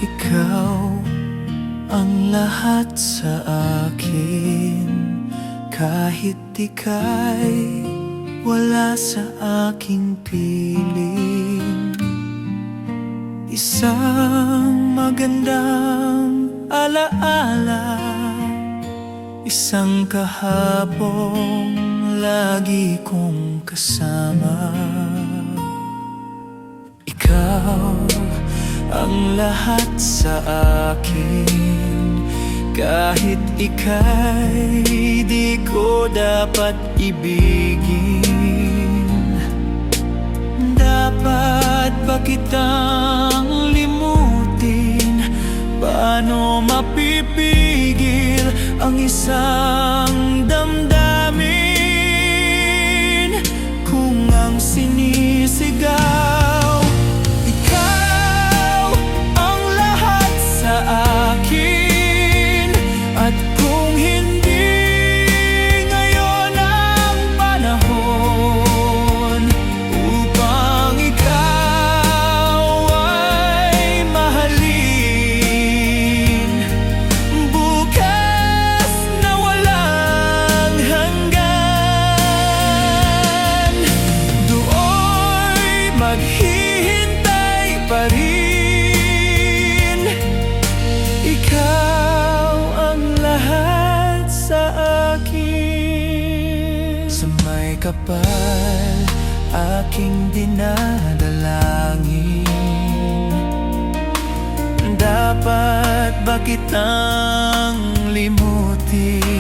Ikaw ang lahat sa akin, kahit ika'y wala sa aking piling. Isang magandang alaala, isang kahapong lagi kong kasama. Ikaw ang lahat sa akin, kahit ika'y di ko dapat ibigin. Dapat ba kitang limutin? Paano mapipigil ang isang damdamin kung ang sinisigaw maghihintay pa rin. Ikaw ang lahat sa akin. Sa may kapal aking dinadalangin, dapat ba kitang limutin?